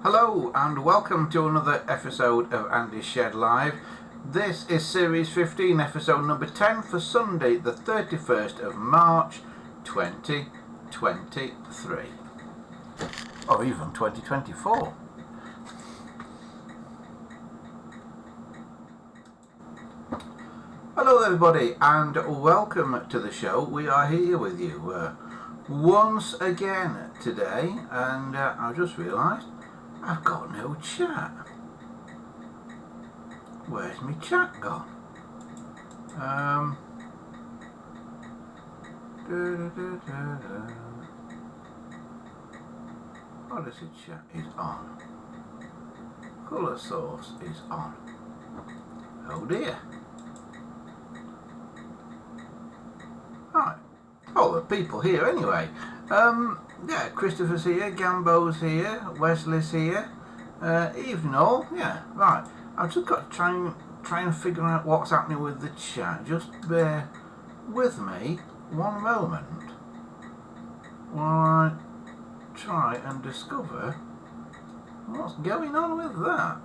Hello and welcome to another episode of Andy's Shed Live. This is Series 15, episode number 10 for Sunday the 31st of March 2023. Or even 2024. Hello everybody and welcome to the show. We are here with you once again today, and I just realised I've got no chat. Where's my chat gone? Odyssey chat is on. Colour source is on. Oh dear. Right. Oh, the people here anyway. Yeah, Christopher's here, Gambo's here, Wesley's here. Evening all. Yeah, right. I've just got to try and figure out what's happening with the chat. Just bear with me one moment while I try and discover what's going on with that.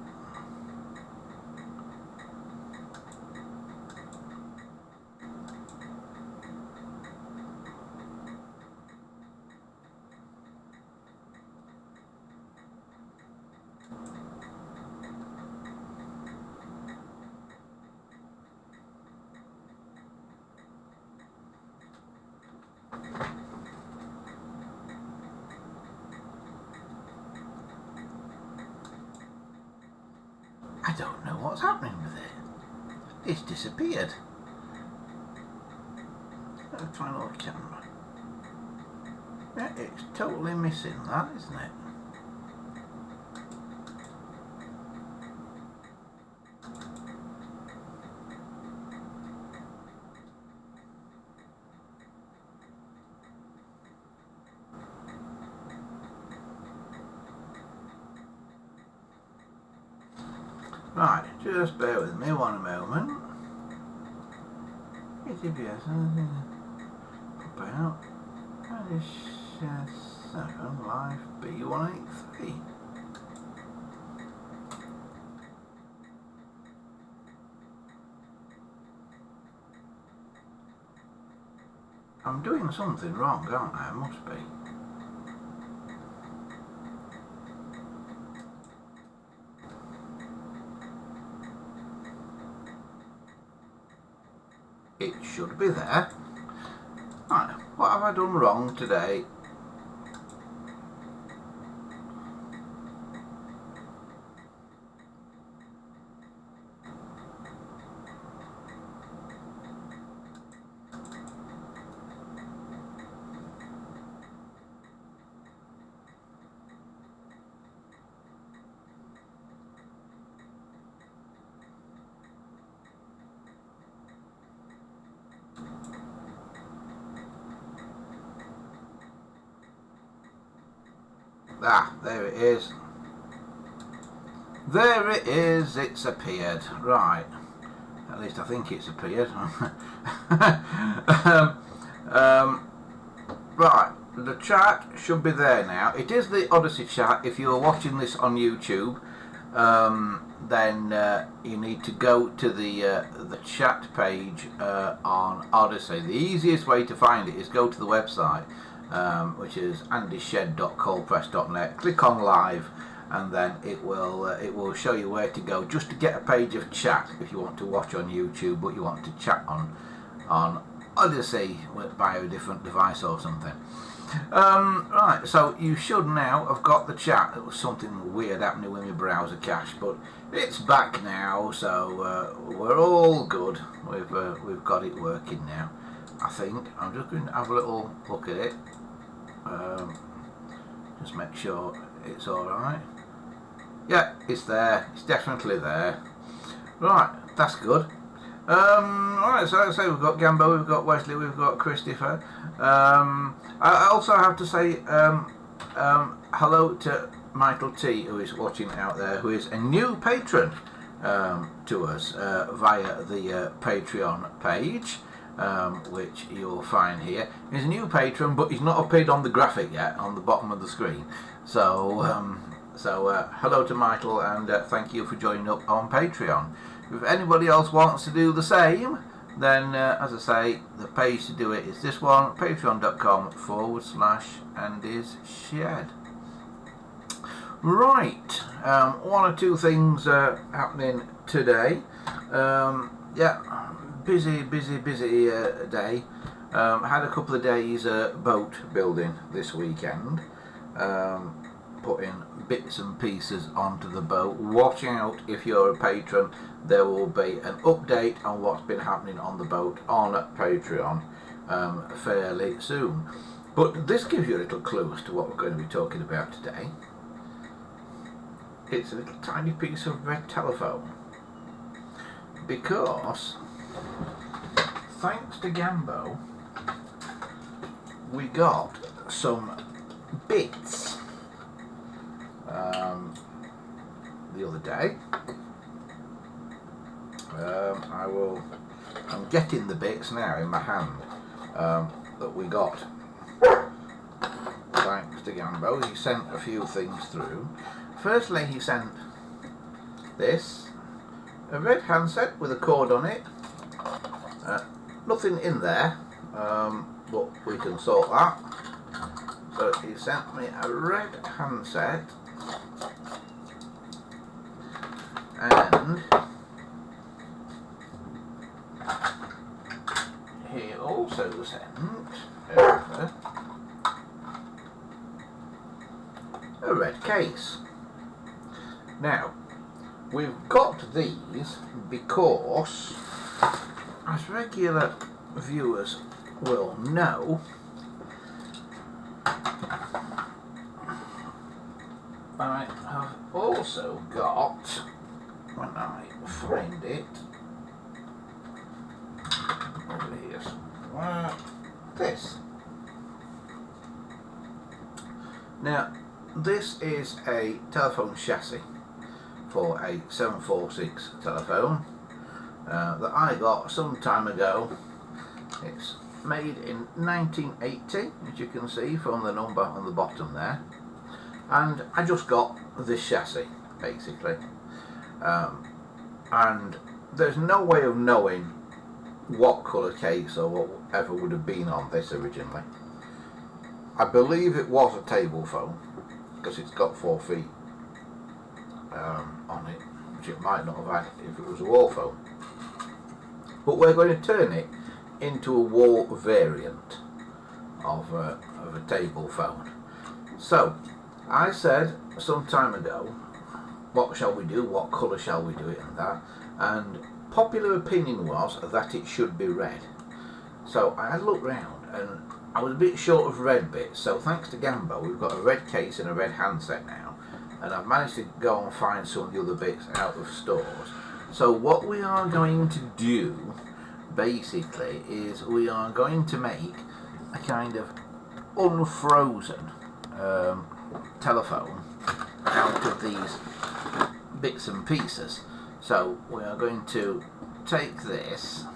I don't know what's happening with it. It's disappeared. Let's try another camera. Yeah, it's totally missing that, isn't it? Right, just bear with me one moment. About 7 Live B183. I'm doing something wrong, aren't I? I must be. It should be there. Right, what have I done wrong today? Ah, there it is. There it is, it's appeared. Right. At least I think it's appeared. Right, the chat should be there now. It is the Odyssey chat. If you're watching this on YouTube, then you need to go to the chat page on Odyssey. The easiest way to find it is go to the website, which is andyshed.coldpress.net. Click on live, and then it will show you where to go just to get a page of chat if you want to watch on YouTube, but you want to chat on Odyssey by a different device or something. Right, so you should now have got the chat. There was something weird happening with my browser cache, but it's back now, so we're all good. We've got it working now, I think. I'm just going to have a little look at it. Just make sure it's alright. Yeah, it's there. It's definitely there. Right, that's good. Alright, so like I say, we've got Gambo, we've got Wesley, we've got Christopher. I also have to say hello to Michael T, who is watching out there, who is a new patron to us via the Patreon page. Which you'll find here. He's a new patron, but he's not appeared on the graphic yet on the bottom of the screen. So So hello to Michael, and thank you for joining up on Patreon. If anybody else wants to do the same, then as I say, the page to do it is this one, patreon.com/Andy'sShed. Right, one or two things happening today. Yeah, busy day. Had a couple of days boat building this weekend, putting bits and pieces onto the boat. Watch out, if you're a patron, there will be an update on what's been happening on the boat on Patreon fairly soon. But this gives you a little clue as to what we're going to be talking about today. It's a little tiny piece of red telephone, because thanks to Gambo we got some bits the other day. I'm getting the bits now in my hand that we got thanks to Gambo. He sent a few things through. Firstly, he sent this, a red handset with a cord on it. Nothing in there, but we can sort that. So he sent me a red handset, and he also sent a red case. Now, we've got these because, as regular viewers will know, I have also got, when I find it, over here somewhere, this. Now, this is a telephone chassis for a 746 telephone that I got some time ago. It's made in 1980, as you can see from the number on the bottom there, and I just got this chassis basically, and there's no way of knowing what colour case or whatever would have been on this originally. I believe it was a table phone, because it's got 4 feet on it, which it might not have had if it was a wall phone. But we're going to turn it into a wall variant of a table phone. So I said some time ago, what shall we do, what colour shall we do it, and that, and popular opinion was that it should be red. So I had a look round and I was a bit short of red bits, so thanks to Gambo we've got a red case and a red handset now, and I've managed to go and find some of the other bits out of stores. So what we are going to do basically is we are going to make a kind of unfrozen telephone out of these bits and pieces. So we are going to take this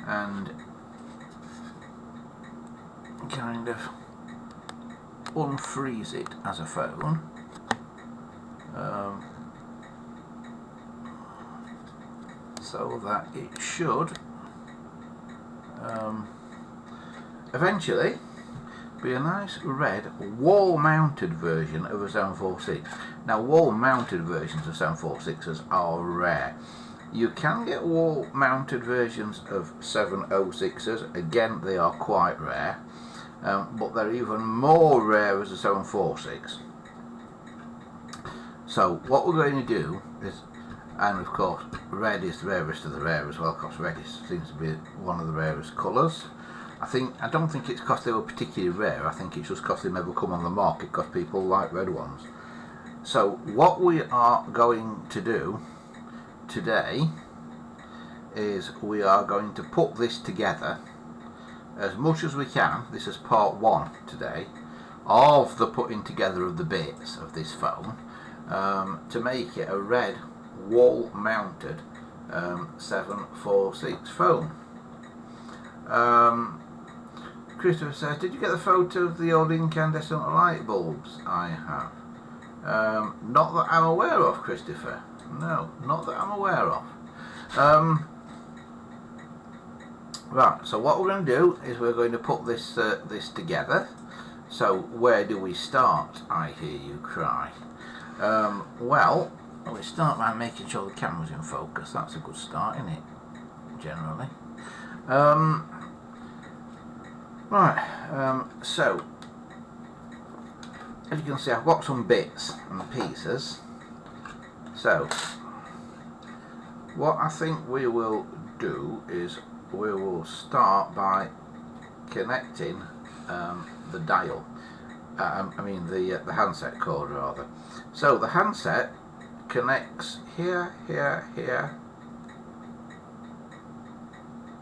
and kind of unfreeze it as a phone, so that it should eventually be a nice red wall-mounted version of a 746. Now, wall-mounted versions of 746s are rare. You can get wall-mounted versions of 706s, again they are quite rare, but they're even more rare as a 746. So what we're going to do is, and of course red is the rarest of the rare as well, because red seems to be one of the rarest colours. I don't think it's because they were particularly rare, I think it's just because they never come on the market because people like red ones. So what we are going to do today is we are going to put this together as much as we can. This is part one today of the putting together of the bits of this phone, to make it a red wall mounted 746 phone. Christopher says, did you get the photo of the old incandescent light bulbs? I have. Not that I'm aware of, Christopher. No, not that I'm aware of. Right, so what we're going to do is we're going to put this together. So where do we start, I hear you cry? Well, we start by making sure the camera's in focus. That's a good start, isn't it? Generally. So as you can see, I've got some bits and pieces. So what I think we will do is we will start by connecting the dial. The handset cord rather. So the handset connects here, here, here,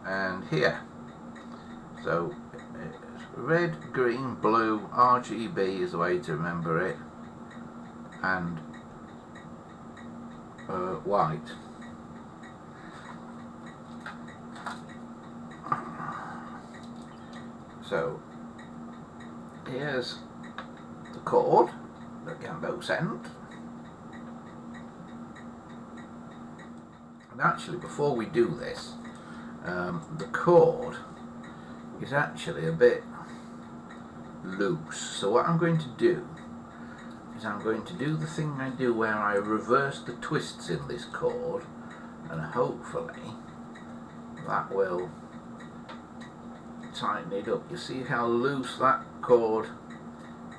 and here. So it's red, green, blue, RGB is the way to remember it, and white. So here's the cord that can both end. And actually, before we do this, the cord is actually a bit loose. So what I'm going to do is I'm going to do the thing I do where I reverse the twists in this cord, and hopefully that will tighten it up. You see how loose that cord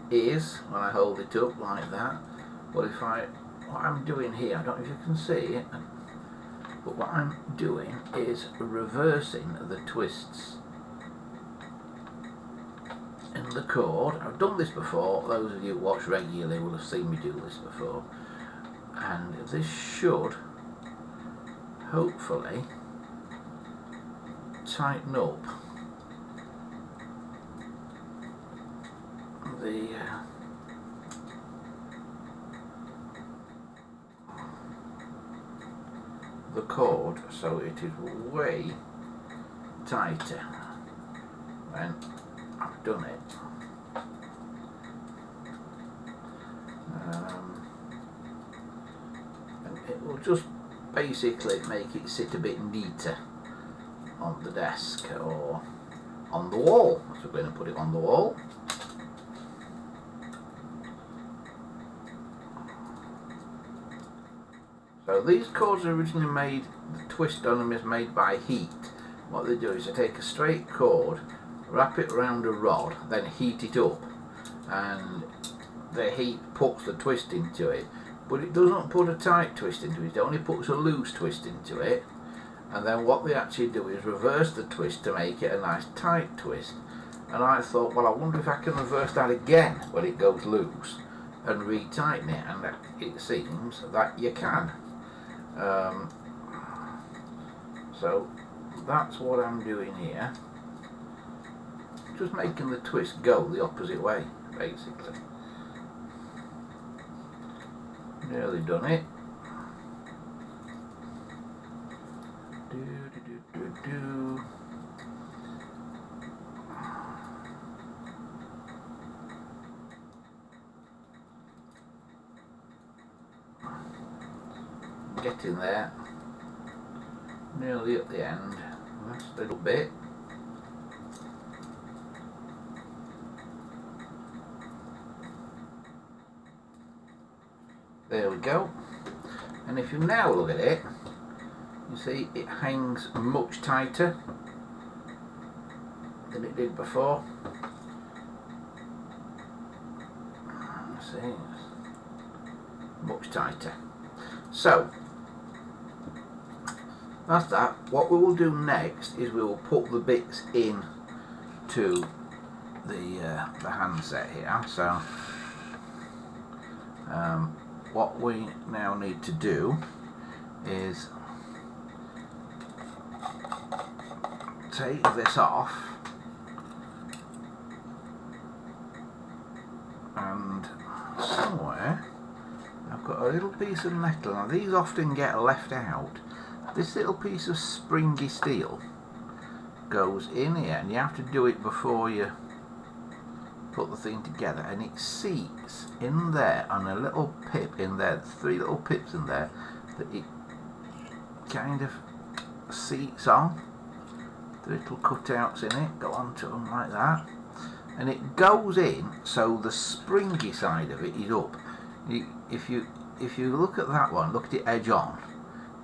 is when I hold it up like that? But what I'm doing here, I don't know if you can see it, but what I'm doing is reversing the twists in the cord. I've done this before. Those of you who watch regularly will have seen me do this before, and this should hopefully tighten up the cord, so it is way tighter when I've done it. And it will just basically make it sit a bit neater on the desk or on the wall. So we're going to put it on the wall. So these cords are originally made, the twist on them is made by heat. What they do is they take a straight cord, wrap it around a rod, then heat it up, and the heat puts the twist into it. But it doesn't put a tight twist into it, it only puts a loose twist into it. And then what they actually do is reverse the twist to make it a nice tight twist. And I thought, well, I wonder if I can reverse that again when it goes loose and retighten it, and it seems that you can. So that's what I'm doing here, just making the twist go the opposite way, basically. Nearly done it. Getting there, nearly at the end, last little bit. There we go. And if you now look at it, you see it hangs much tighter than it did before. See, it's much tighter. So that's that. What we will do next is we will put the bits in to the handset here. So what we now need to do is take this off, and somewhere I've got a little piece of metal. Now these often get left out. This little piece of springy steel goes in here, and you have to do it before you put the thing together, and it seats in there on a little pip in there. There's 3 little pips in there that it kind of seats on. The little cutouts in it go onto them like that, and it goes in so the springy side of it is up. If you look at that one, look at it edge on.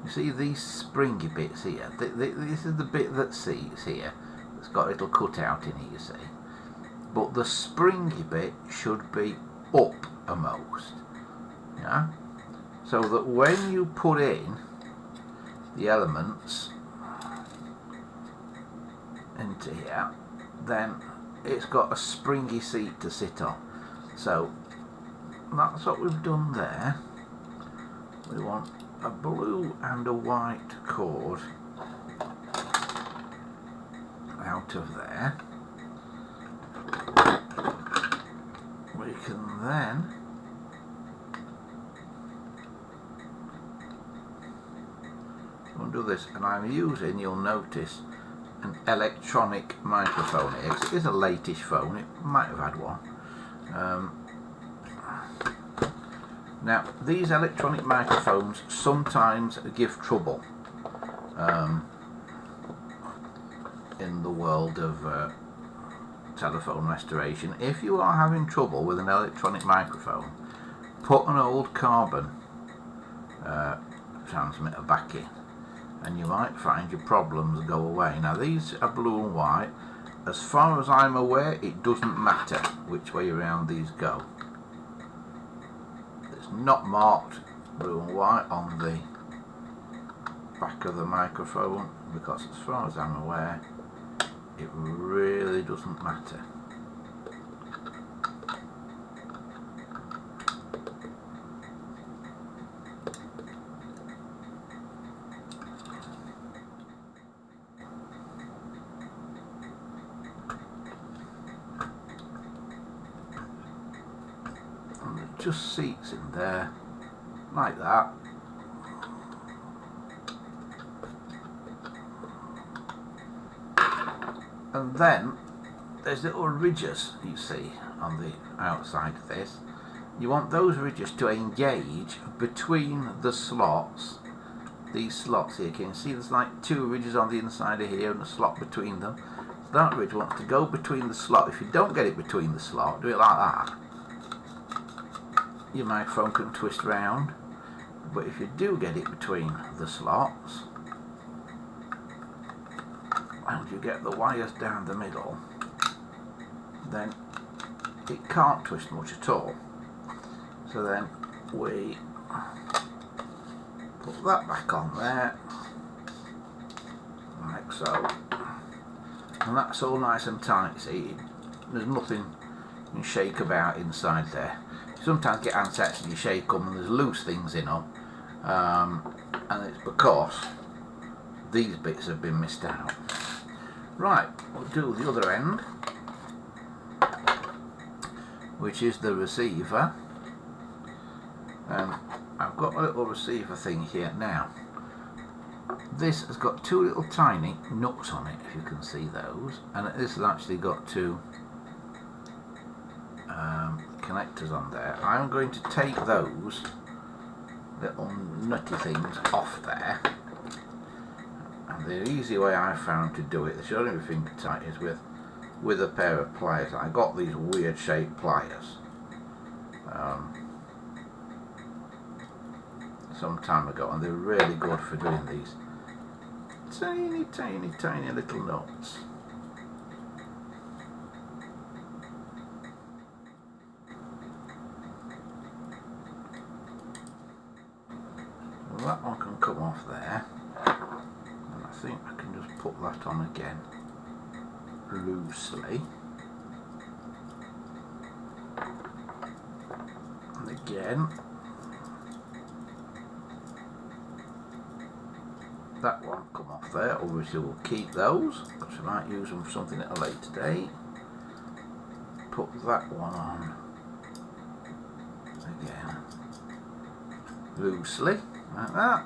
You see these springy bits here. This is the bit that seats here. It's got a little cutout in it, you see. But the springy bit should be uppermost, yeah. So that when you put in the elements into here, then it's got a springy seat to sit on. So that's what we've done there. We want a blue and a white cord out of there. We can then undo this, and I'm using, you'll notice, an electronic microphone here. It is a latish phone, it might have had one. Now these electronic microphones sometimes give trouble in the world of telephone restoration. If you are having trouble with an electronic microphone, put an old carbon transmitter back in, and you might find your problems go away. Now these are blue and white. As far as I'm aware, it doesn't matter which way around these go. It's not marked blue and white on the back of the microphone, because as far as I'm aware, it really doesn't matter. And it just seats in there like that. And then there's little ridges you see on the outside of this. You want those ridges to engage between the slots. These slots here, can you see there's like 2 ridges on the inside of here and a slot between them. That ridge wants to go between the slot. If you don't get it between the slot, do it like that. Your microphone can twist round. But if you do get it between the slots, and you get the wires down the middle, then it can't twist much at all. So then we put that back on there, like so, and that's all nice and tight. See, there's nothing you can shake about inside there. You sometimes get handsets and you shake them and there's loose things in them, and it's because these bits have been missed out. Right, we'll do the other end, which is the receiver. And I've got a little receiver thing here now. This has got 2 little tiny nuts on it, if you can see those, and this has actually got 2 connectors on there. I'm going to take those little nutty things off there. The easy way I found to do it, the only finger tight, is with a pair of pliers. I got these weird shaped pliers some time ago, and they're really good for doing these tiny little nuts. Well, that one can come off there. I think I can just put that on again loosely, and again that one come off there. Obviously we'll keep those because we might use them for something at a later date. Put that one on again loosely like that.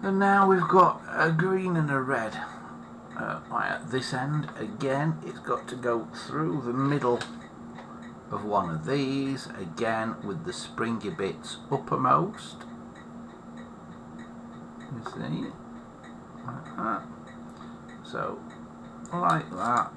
And now we've got a green and a red at this end again, it's got to go through the middle of one of these, again with the springy bits uppermost. You see, like that. So like that.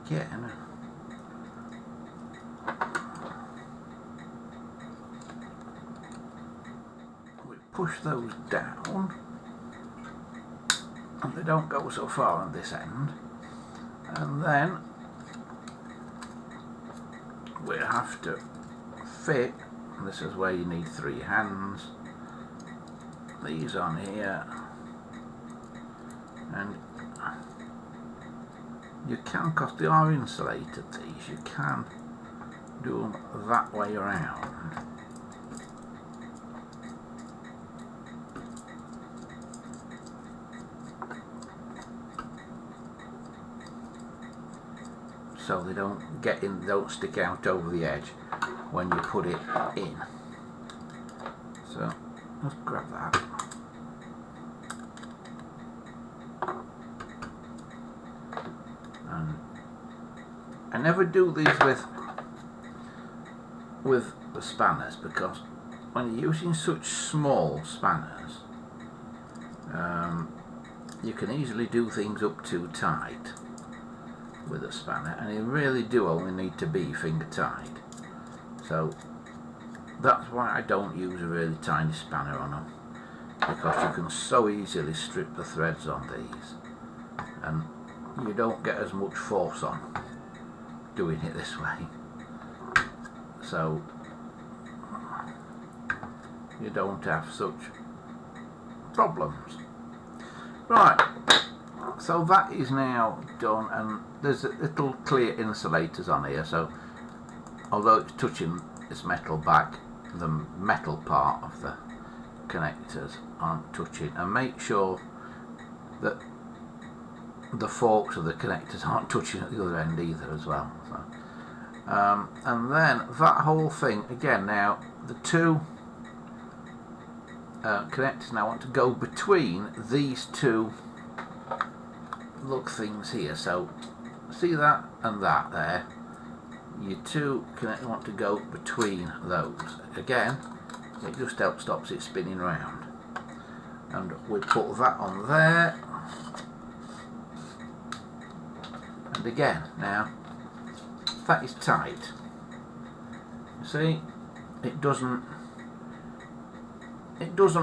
Again, we push those down and they don't go so far on this end, and then we have to fit, this is where you need 3 hands, these on here, and you can, because they are insulated, these, you can do them that way around. So they don't get in, don't stick out over the edge when you put it in. So let's grab that. I never do these with the spanners, because when you're using such small spanners, you can easily do things up too tight with a spanner, and you really do only need to be finger tight. So that's why I don't use a really tiny spanner on them, because you can so easily strip the threads on these, and you don't get as much force on doing it this way, so you don't have such problems. Right, so that is now done, and there's little clear insulators on here, so although it's touching this metal back, the metal part of the connectors aren't touching, and make sure that the forks of the connectors aren't touching at the other end either as well. So, and then that whole thing again, now the 2 connectors now want to go between these 2 things here. So see that and that there, your 2 connectors want to go between those. Again, it just stops it spinning round, and we put that on there. And again, now that is tight. You see, it doesn't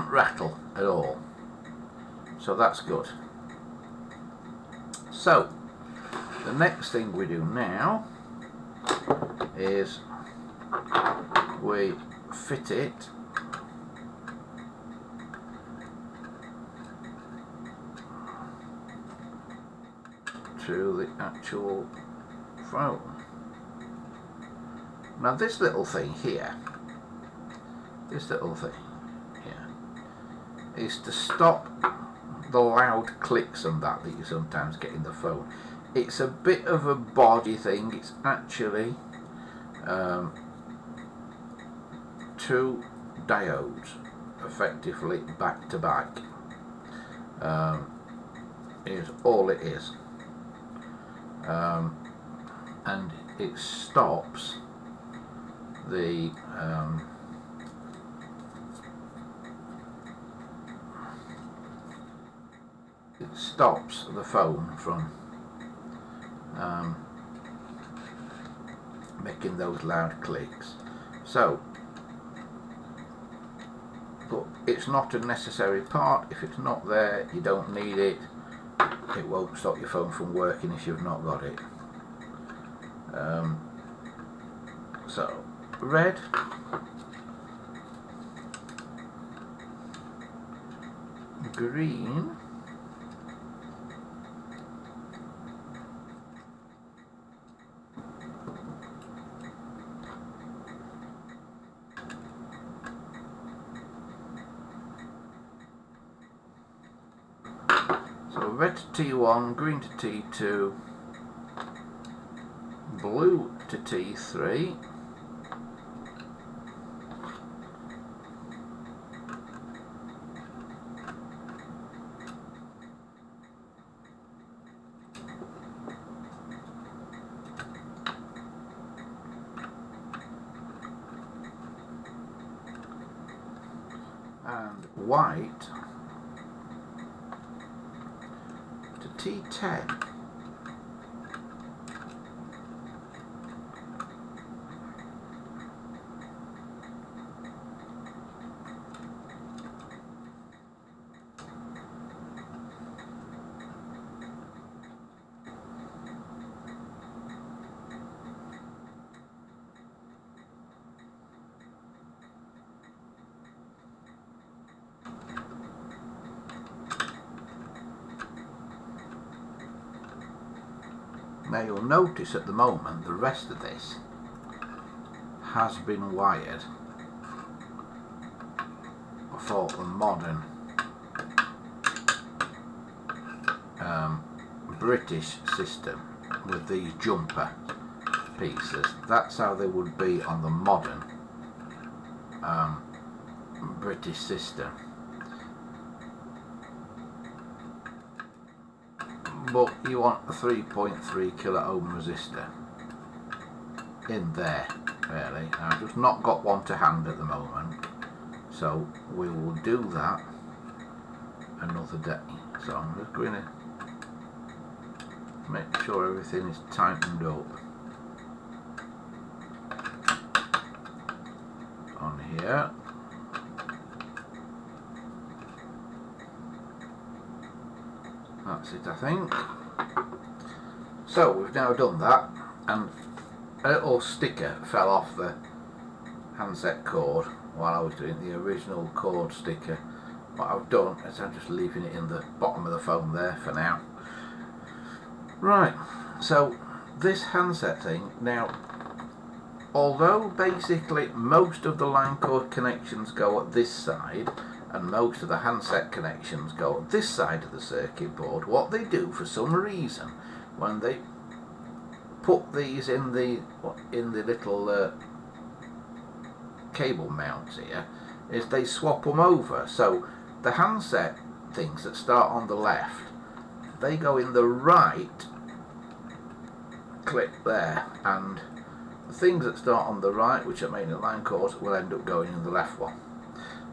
rattle at all, so that's good. So the next thing we do now is we fit it to the actual phone. Now this little thing here, is to stop the loud clicks and that you sometimes get in the phone. It's a bit of a body thing. It's actually 2 diodes effectively back to back, is all it is, and it stops the phone from making those loud clicks. So, but it's not a necessary part. If it's not there, you don't need it. It won't stop your phone from working if you've not got it. So, red, green, red to T1, green to T2, blue to T3, and white to T10. Now you'll notice at the moment the rest of this has been wired for the modern British system with these jumper pieces. That's how they would be on the modern British system. But you want a 3.3 kilo ohm resistor in there, really. I've just not got one to hand at the moment, so we will do that another day. So I'm just going to make sure everything is tightened up on here. That's it, I think. So we've now done that, and a little sticker fell off the handset cord while I was doing the original cord sticker. What I've done is I'm just leaving it in the bottom of the phone there for now. Right, so this handset thing, now although basically most of the line cord connections go at this side and most of the handset connections go on this side of the circuit board, what they do for some reason when they put these in the little cable mounts here is they swap them over. So the handset things that start on the left, they go in the right clip there, and the things that start on the right, which are mainly line cords, will end up going in the left one.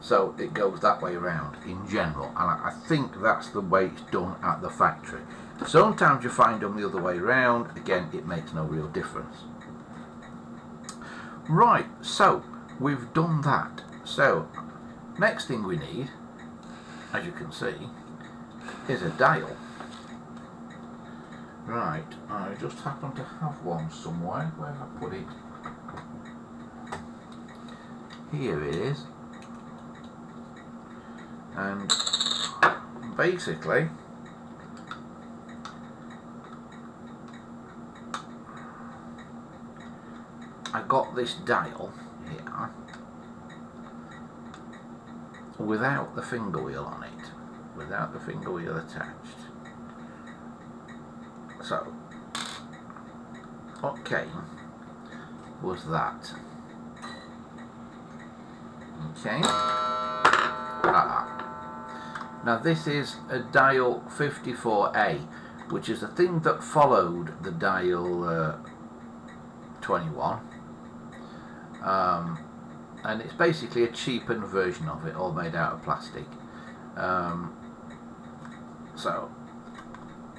So it goes that way around in general, and I think that's the way it's done at the factory. Sometimes you find them the other way around. Again, it makes no real difference. Right, so we've done that. So next thing we need, as you can see, is a dial. Right, I just happen to have one somewhere. Where have I put it? Here it is. And basically I got this dial here without the finger wheel on it, without the finger wheel attached. So what came was that. Okay. Now this is a dial 54A, which is the thing that followed the dial 21, and it's basically a cheapened version of it, all made out of plastic. So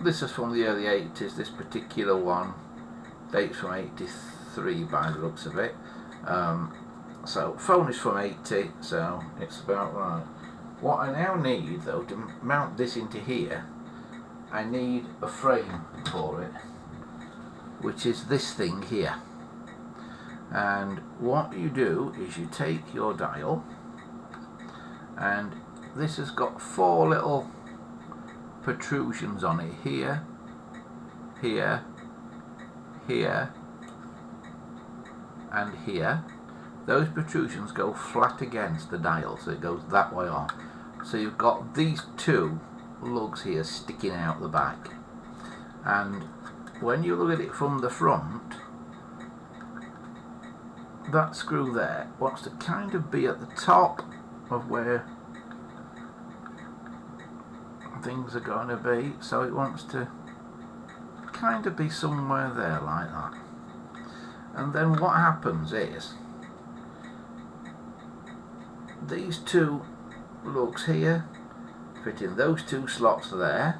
this is from the early 80s. This particular one dates from 83 by the looks of it. So phone is from 80, so it's about right. What I now need, though, to mount this into here, I need a frame for it, which is this thing here. And what you do is you take your dial, and this has got 4 little protrusions on it, here, here, here, and here. Those protrusions go flat against the dial, so it goes that way on. So you've got these 2 lugs here sticking out the back, and when you look at it from the front, that screw there wants to kind of be at the top of where things are going to be, so it wants to kind of be somewhere there like that. And then what happens is these two lugs here fit in those two slots there,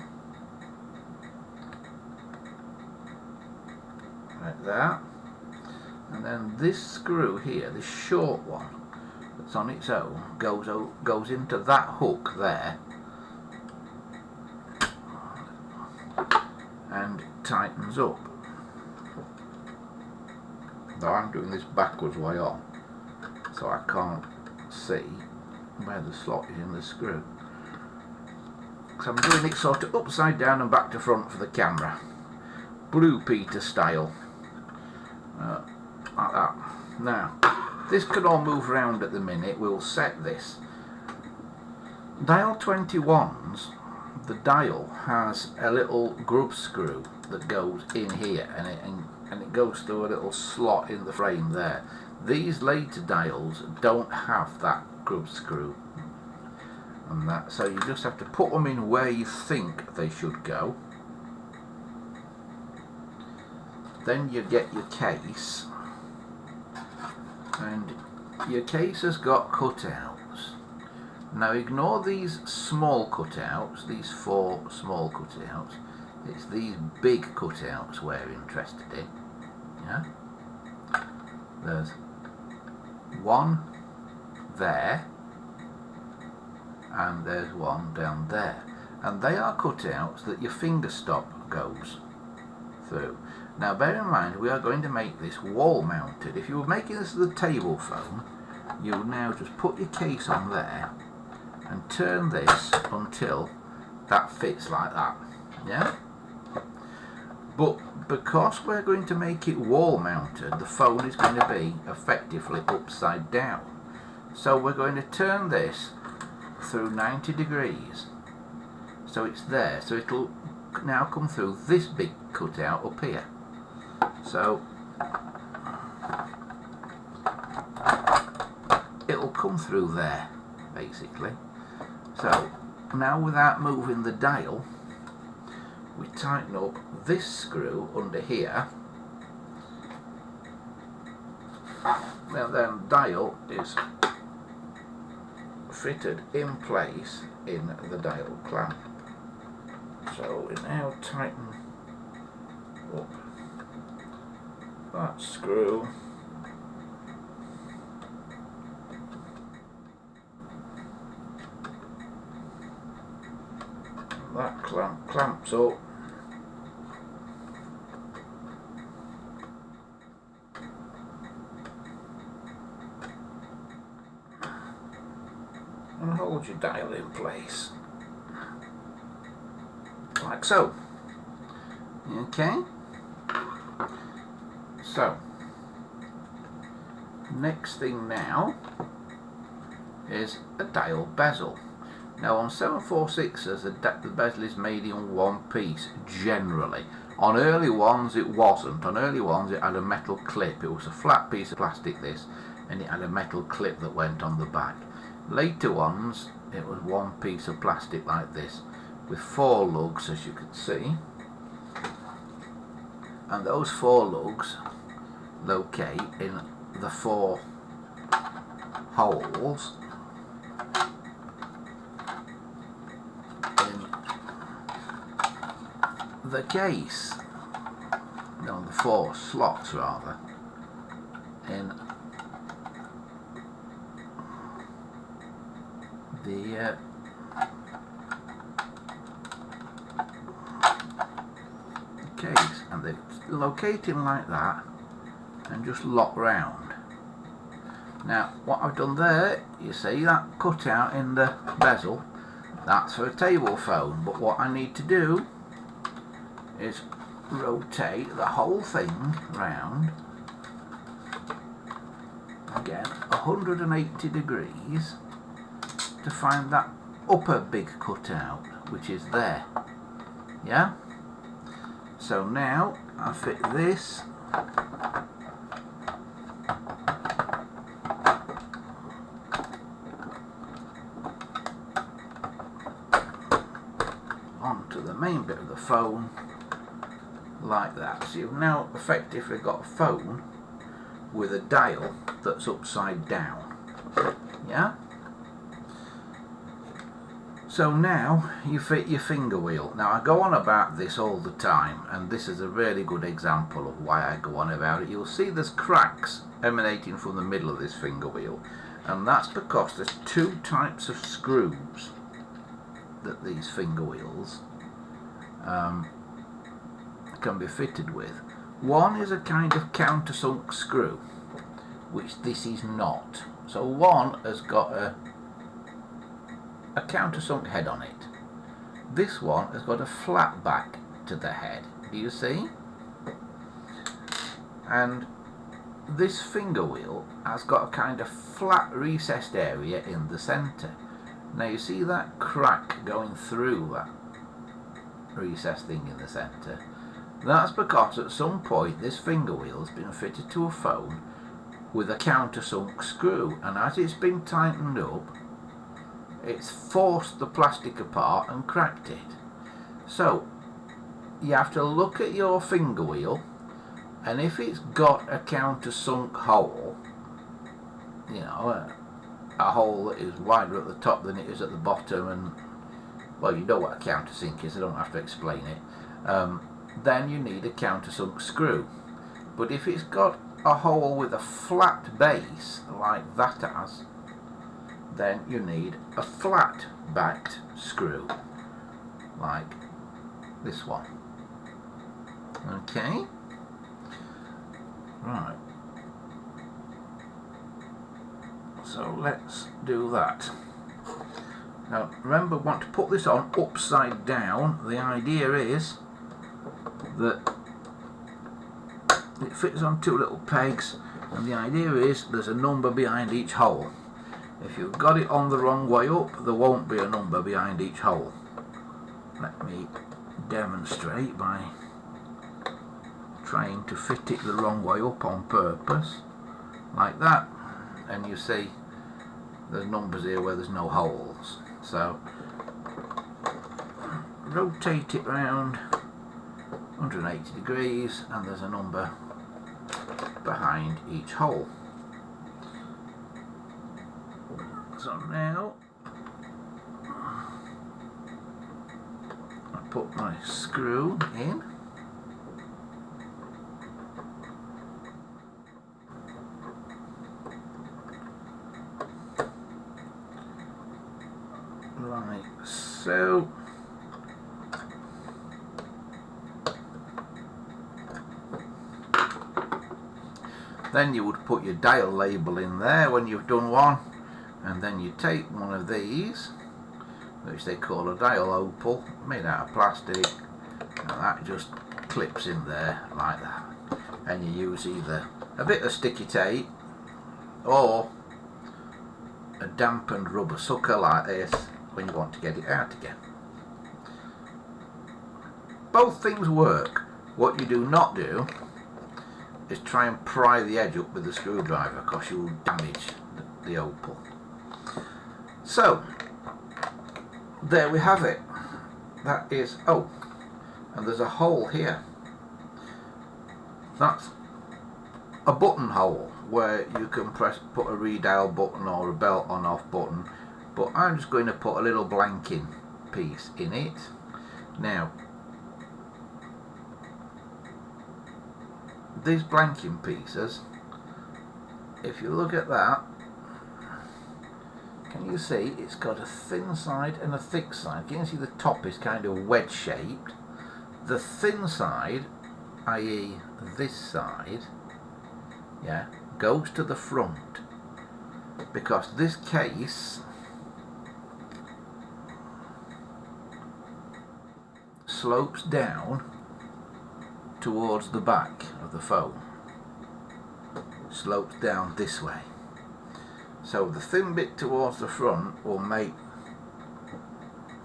like that, and then this screw here, this short one that's on its own, goes into that hook there and tightens up. Now I'm doing this backwards way on, so I can't see where the slot is in the screw. So I'm doing it sort of upside down and back to front for the camera, Blue Peter style, like that. Now this can all move around at the minute. We'll set this. Dial 21's, the dial has a little grub screw that goes in here, and it goes through a little slot in the frame there. These later dials don't have that grub screw, and that, so you just have to put them in where you think they should go. Then you get your case, and your case has got cutouts. Now ignore these small cutouts, these 4 small cutouts. It's these big cutouts we're interested in. Yeah? There's one there, and there's one down there, and they are cutouts that your finger stop goes through. Now bear in mind, we are going to make this wall mounted. If you were making this as a table phone, you would now just put your case on there and turn this until that fits like that. Yeah? But because we're going to make it wall mounted, the phone is going to be effectively upside down. So we're going to turn this through 90 degrees. So it's there. So it'll now come through this big cutout up here. So it'll come through there, basically. So now, without moving the dial, we tighten up this screw under here. Now then, dial is fitted in place in the dial clamp. So we now tighten up that screw. That clamps up. And hold your dial in place. Like so. Okay? So, next thing now is a dial bezel. Now on 746s, the bezel is made in one piece, generally. On early ones it wasn't. On early ones it had a metal clip. It was a flat piece of plastic, this, and it had a metal clip that went on the back. Later ones, it was one piece of plastic like this, with 4 lugs, as you can see. And those 4 lugs locate in the 4 holes the case, no, the 4 slots rather, in the case, and they locate him like that and just lock round. Now what I've done there, you see that cutout in the bezel, that's for a table phone, but what I need to do is rotate the whole thing round again 180 degrees to find that upper big cutout which is there. Yeah? So now I fit this onto the main bit of the phone like that. So you've now effectively got a phone with a dial that's upside down. Yeah? So now you fit your finger wheel. Now I go on about this all the time, and this is a really good example of why I go on about it. You'll see there's cracks emanating from the middle of this finger wheel, and that's because there's two types of screws that these finger wheels can be fitted with. One is a kind of countersunk screw, which this is not. So one has got a countersunk head on it. This one has got a flat back to the head. Do you see? And this finger wheel has got a kind of flat recessed area in the centre. Now you see that crack going through that recessed thing in the centre? That's because at some point this finger wheel has been fitted to a phone with a countersunk screw, and as it's been tightened up, it's forced the plastic apart and cracked it. So you have to look at your finger wheel, and if it's got a countersunk hole, you know, a hole that is wider at the top than it is at the bottom, and well, you know what a countersink is, I don't have to explain it, then you need a countersunk screw. But if it's got a hole with a flat base like that has, then you need a flat backed screw like this one. Okay, right, so let's do that. Now remember, we want to put this on upside down. The idea is that it fits on two little pegs, and the idea is there's a number behind each hole. If you've got it on the wrong way up, there won't be a number behind each hole. Let me demonstrate by trying to fit it the wrong way up on purpose, like that, and you see there's numbers here where there's no holes. So rotate it round 180 degrees, and there's a number behind each hole. So now I put my screw in, like so. Then you would put your dial label in there when you've done one, and then you take one of these, which they call a dial opal, made out of plastic, and that just clips in there like that. And you use either a bit of sticky tape or a dampened rubber sucker like this when you want to get it out again. Both things work. What you do not do is try and pry the edge up with the screwdriver, because you will damage the opal. So there we have it. That is, oh, and there's a hole here. That's a buttonhole where you can put a redial button or a belt on off button, but I'm just going to put a little blanking piece in it. Now these blanking pieces, if you look at that, can you see it's got a thin side and a thick side? Can you see the top is kind of wedge shaped? The thin side, i.e. this side, yeah, goes to the front, because this case slopes down towards the back of the phone, slopes down this way. So the thin bit towards the front will make,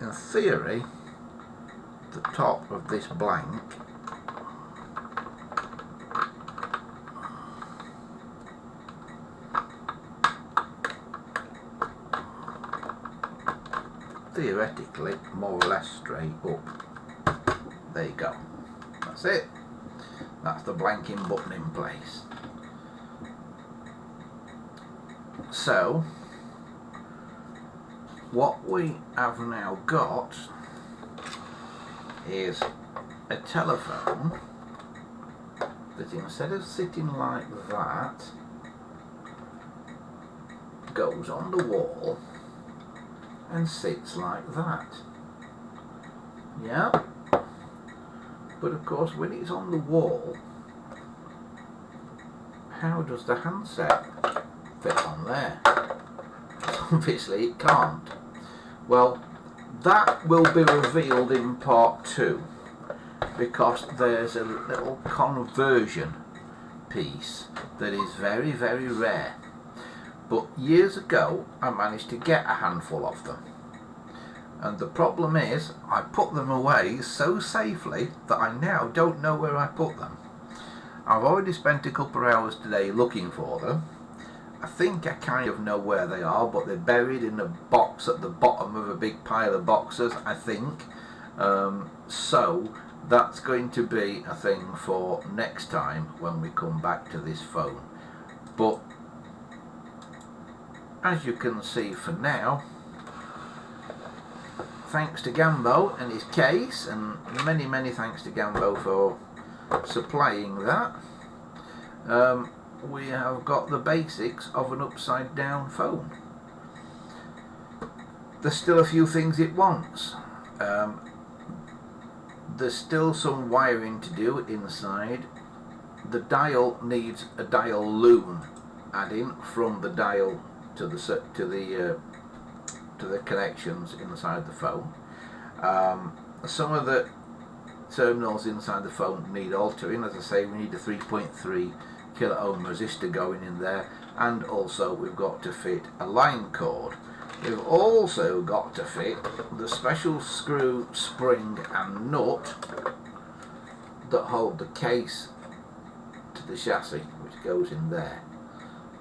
in theory, the top of this blank theoretically more or less straight up. There you go. That's it. That's the blanking button in place. So what we have now got is a telephone that, instead of sitting like that, goes on the wall and sits like that. Yeah, but of course when it's on the wall, how does the handset fit on there? Obviously it can't. Well, that will be revealed in part 2, because there's a little conversion piece that is very, very rare. But years ago I managed to get a handful of them, and the problem is I put them away so safely that I now don't know where I put them. I've already spent a couple of hours today looking for them. I think I kind of know where they are, but they're buried in a box at the bottom of a big pile of boxes, I think. So that's going to be a thing for next time when we come back to this phone. But as you can see for now, thanks to Gambo and his case, and many, many thanks to Gambo for supplying that, we have got the basics of an upside down phone. There's still a few things it wants. There's still some wiring to do inside. The dial needs a dial loom adding from the dial to the connections inside the phone. Some of the terminals inside the phone need altering. As I say, we need a 3.3 kilo ohm resistor going in there, and also we've got to fit a line cord. We've also got to fit the special screw, spring and nut that hold the case to the chassis, which goes in there.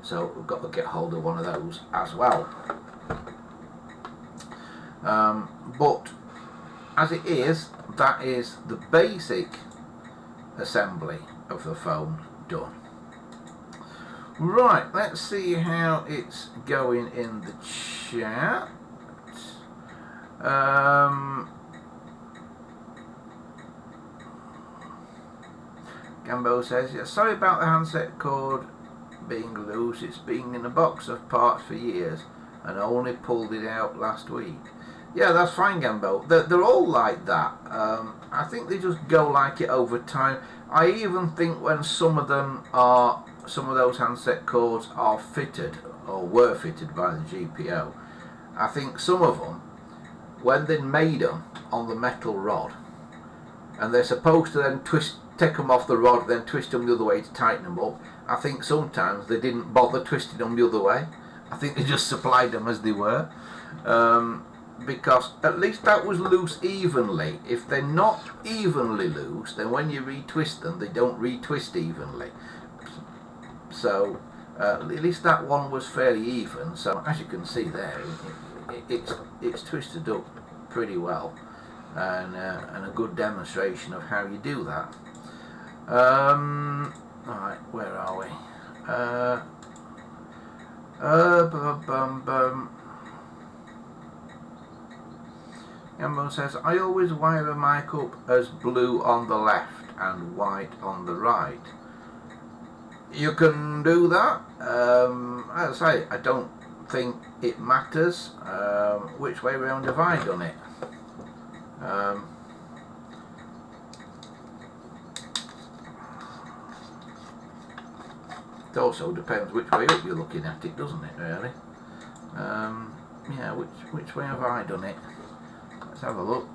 So we've got to get hold of one of those as well. But as it is, that is the basic assembly of the phone done. Right, let's see how it's going in the chat. Gambo says, yeah, sorry about the handset cord being loose. It's been in a box of parts for years and I only pulled it out last week. Yeah, that's fine, Gambo. They're all like that. I think they just go like it over time. I even think when some of those handset cords are fitted or were fitted by the GPO, I think some of them, when they made them on the metal rod, and they're supposed to then take them off the rod, then twist them the other way to tighten them up, I think sometimes they didn't bother twisting them the other way. I think they just supplied them as they were. Because at least that was loose evenly. If they're not evenly loose, then when you retwist them, they don't retwist evenly. So at least that one was fairly even. So as you can see there, it's twisted up pretty well, and a good demonstration of how you do that. Alright, where are we? Gambo says, I always wire a mic up as blue on the left and white on the right. You can do that. As I say, I don't think it matters which way round have I done it. It also depends which way up you're looking at it, doesn't it, really? Yeah, which way have I done it? Let's have a look.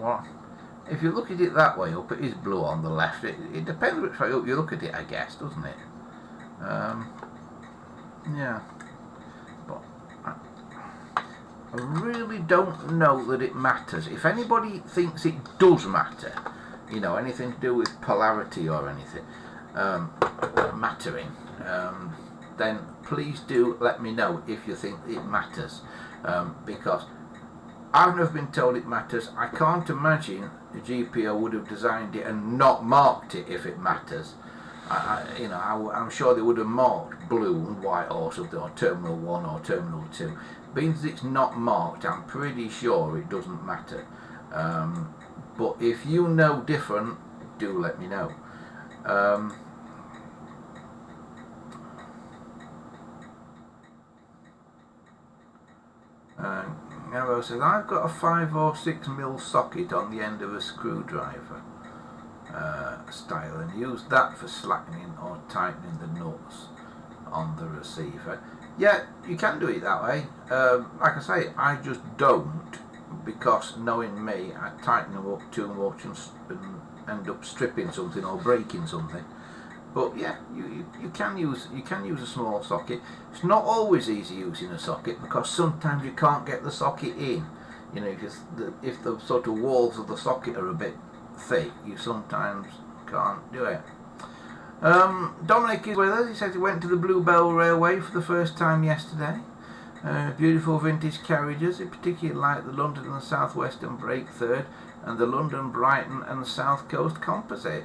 Well, if you look at it that way up, it is blue on the left. It depends which way up you look at it, I guess, doesn't it? Yeah. But I really don't know that it matters. If anybody thinks it does matter, you know, anything to do with polarity or anything, mattering, then please do let me know if you think it matters, because I've never been told it matters. I can't imagine the GPO would have designed it and not marked it if it matters. I'm sure they would have marked blue and white or something, or terminal 1 or terminal 2. Being that it's not marked, I'm pretty sure it doesn't matter. But if you know different, do let me know. Narrow says, I've got a 5 or 6 mil socket on the end of a screwdriver style, and use that for slackening or tightening the nuts on the receiver. Yeah, you can do it that way. Like I say, I just don't, because knowing me, I tighten them up too much and end up stripping something or breaking something. But yeah, you can use a small socket. It's not always easy using a socket, because sometimes you can't get the socket in. You know, if the sort of walls of the socket are a bit thick, you sometimes can't do it. Dominic is with us. He says he went to the Bluebell Railway for the first time yesterday. Beautiful vintage carriages. He particularly liked the London and South Western Break Third and the London, Brighton and South Coast Composite.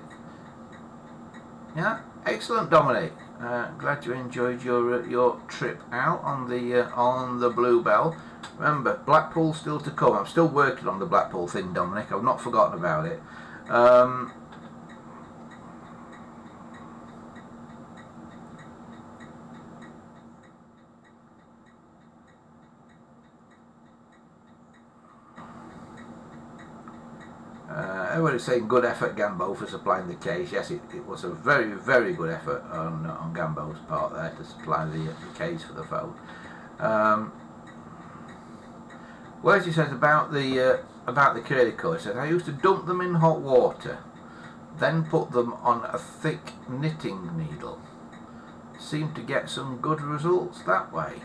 Yeah, excellent, Dominic. Glad you enjoyed your trip out on the Bluebell. Remember, Blackpool's still to come. I'm still working on the Blackpool thing, Dominic. I've not forgotten about it. Everybody's saying good effort, Gambo, for supplying the case. Yes, it was a very, very good effort on Gambo's part there to supply the case for the phone. Well, as he says about the curly cord, he says, I used to dump them in hot water, then put them on a thick knitting needle. Seemed to get some good results that way.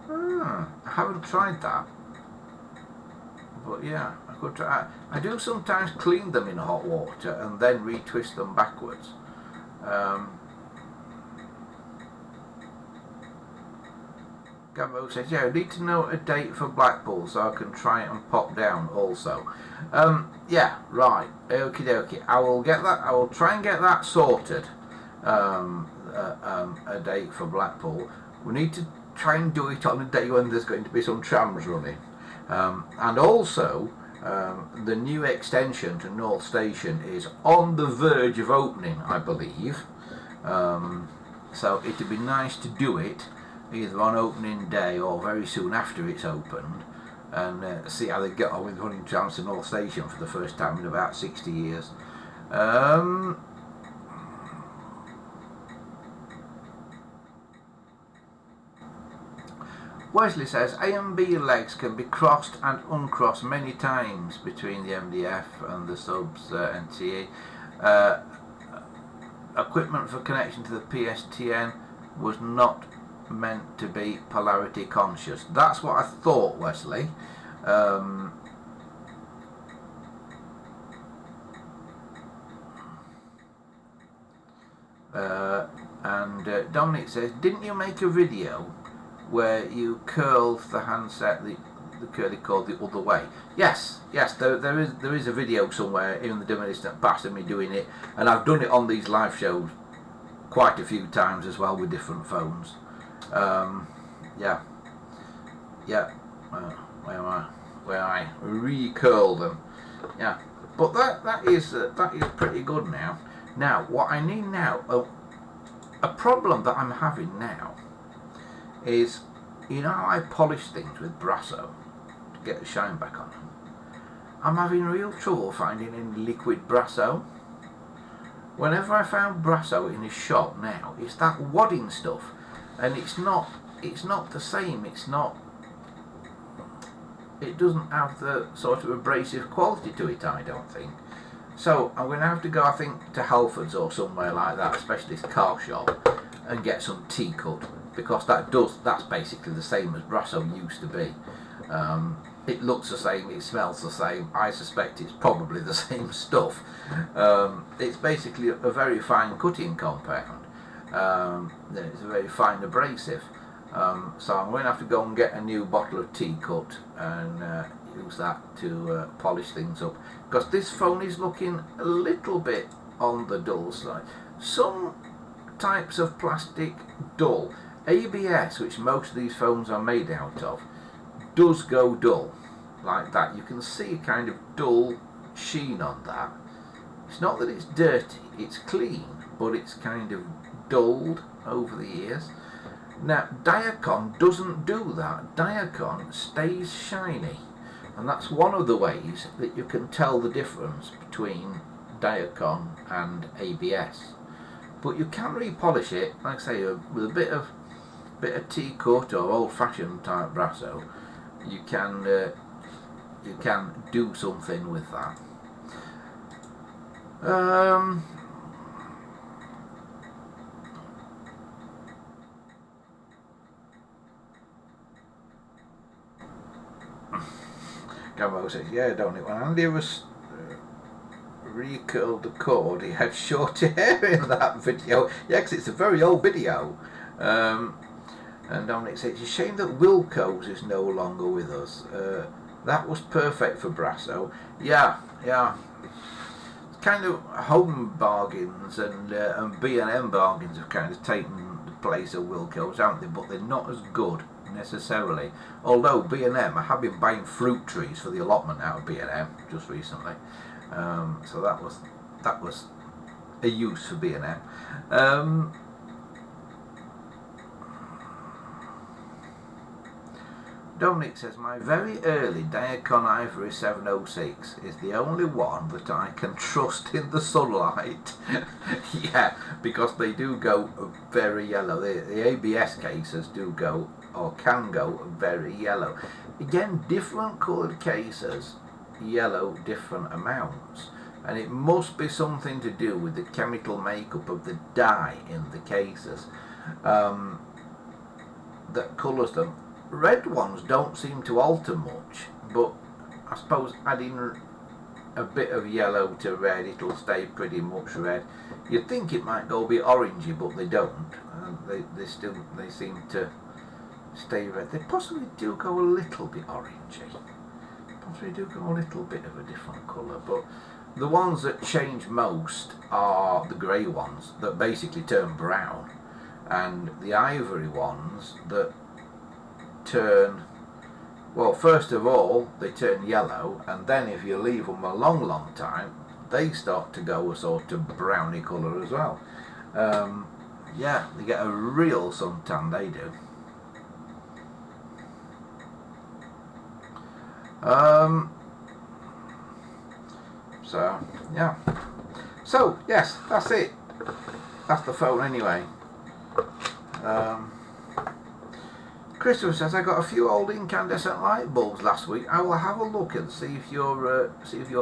I haven't tried that. But yeah, I could try. I do sometimes clean them in hot water and then retwist them backwards. Gambo says, yeah, I need to know a date for Blackpool so I can try and pop down also. Yeah, right. Okie dokie. I will get that. I will try and get that sorted. A date for Blackpool. We need to try and do it on a day when there's going to be some trams running. And also, the new extension to North Station is on the verge of opening, I believe. So it'd be nice to do it either on opening day or very soon after it's opened, and see how they get on with running trams to North Station for the first time in about 60 years. Wesley says A and B legs can be crossed and uncrossed many times between the MDF and the subs NTE. Equipment for connection to the PSTN was not meant to be polarity conscious. That's what I thought, Wesley. And Dominic says, didn't you make a video where you curled the handset, the curly cord, the other way? Yes, there is a video somewhere in the dim and distant past of me doing it, and I've done it on these live shows quite a few times as well with different phones. Where I recurl them. Yeah, but that is pretty good now. Now, what I need now, a problem that I'm having now, is, you know how I polish things with Brasso to get the shine back on them? I'm having real trouble finding any liquid Brasso. Whenever I found Brasso in a shop now, it's that wadding stuff, and it's not the same. It doesn't have the sort of abrasive quality to it, I don't think. So I'm going to have to go, I think, to Halfords or somewhere like that, a specialist car shop, and get some T-cut because that's basically the same as Brasso used to be. It looks the same, it smells the same. I suspect it's probably the same stuff. It's basically a very fine cutting compound. It's a very fine abrasive. So I'm going to have to go and get a new bottle of tea cut and use that to polish things up, because this phone is looking a little bit on the dull side. Some types of plastic dull. ABS, which most of these phones are made out of, does go dull like that. You can see a kind of dull sheen on that. It's not that it's dirty, it's clean, but it's kind of dulled over the years. Now Diacon doesn't do that. Diacon stays shiny, and that's one of the ways that you can tell the difference between Diacon and ABS. But you can repolish it, like I say, with a bit of tea cut or old-fashioned type Brasso. You can do something with that. Gabo says, yeah, don't it? When Andy was recurled the cord, he had shorter hair in that video. Yeah, because it's a very old video. And Dominic says, it's a shame that Wilco's is no longer with us. That was perfect for Brasso. Yeah. It's kind of home bargains and B&M bargains have kind of taken the place of Wilco's, haven't they? But they're not as good necessarily. Although B&M, I have been buying fruit trees for the allotment out of B&M just recently. So that was a use for B&M. Dominic says, my very early Diacon Ivory 706 is the only one that I can trust in the sunlight. Yeah, because they do go very yellow. The ABS cases do go, or can go, very yellow. Again, different coloured cases, yellow different amounts. And it must be something to do with the chemical makeup of the dye in the cases that colours them. Red ones don't seem to alter much, but I suppose adding a bit of yellow to red, it'll stay pretty much red. You'd think it might go a bit orangey, but they don't. They seem to stay red. They possibly do go a little bit orangey. Possibly do go a little bit of a different colour, but the ones that change most are the grey ones that basically turn brown, and the ivory ones that turn, well, first of all they turn yellow, and then if you leave them a long time they start to go a sort of browny colour as well. Yeah, they get a real suntan, they do. So yeah, so yes, that's it. That's the phone anyway. Christopher says, I got a few old incandescent light bulbs last week. I will have a look and see if your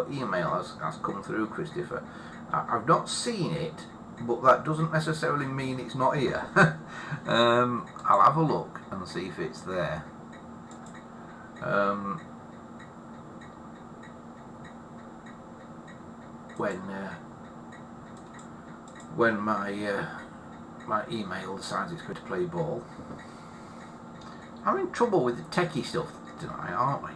email has come through, Christopher. I've not seen it, but that doesn't necessarily mean it's not here. I'll have a look and see if it's there. When my email decides it's going to play ball. I'm in trouble with the techie stuff tonight, aren't we?